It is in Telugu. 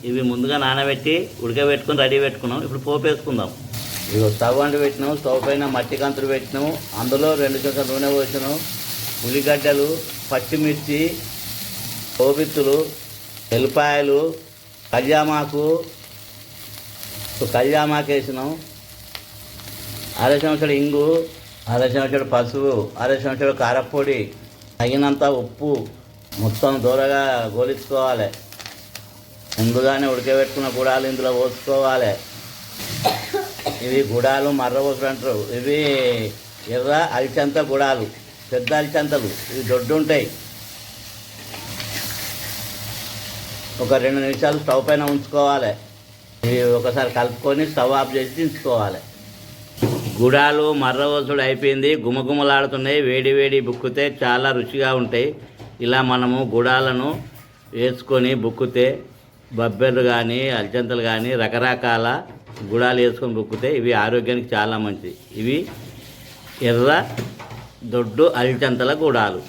ఇవి ముందుగా నానబెట్టి ఉడకబెట్టుకుని రెడీ పెట్టుకున్నాం. ఇప్పుడు పోపు వేసుకుందాం. ఇవి స్టవ్ అంటు పెట్టినాం. స్టవ్ పైన మట్టి కంతులు పెట్టినాం. అందులో 2 చెంచాల నూనె పోసినాం. ఉల్లిగడ్డలు, పచ్చిమిర్చి, పోపిత్తులు, ఎల్లిపాయలు, కళ్యామాకు వేసినాం. 1/2 చెంచాడు ఇంగు, 1/2 చెంచాడు పసుపు, 1/2 చెంచాడు కారపొడి, తగినంత ఉప్పు. మొత్తం దూరగా గోలించుకోవాలి. ముందుగానే ఉడకబెట్టుకున్న గుడాలు ఇందులో పోసుకోవాలి. ఇవి గుడాలు మర్రబోసులు అంటారు. ఇవి ఎర్ర అలిచంత గుడాలు, పెద్ద అలిచంతలు. ఇవి దొడ్డు ఉంటాయి. ఒక 2 నిమిషాలు స్టవ్ పైన ఉంచుకోవాలి. ఇవి ఒకసారి కలుపుకొని స్టవ్ ఆఫ్ చేసి దించుకోవాలి. గుడాలు మర్రబోసుడు అయిపోయింది. గుమగుమలాడుతున్నాయి. వేడి వేడి బుక్కితే చాలా రుచిగా ఉంటాయి. ఇలా మనము గుడాలను వేసుకొని బుక్కితే బబ్బెర్లు కానీ అలిచంతలు కానీ రకరకాల గుడాలు వేసుకొని బుక్కితే ఇవి ఆరోగ్యానికి చాలా మంచిది. ఇవి ఎర్ర దొడ్డు అలిచంతల గుడాలు.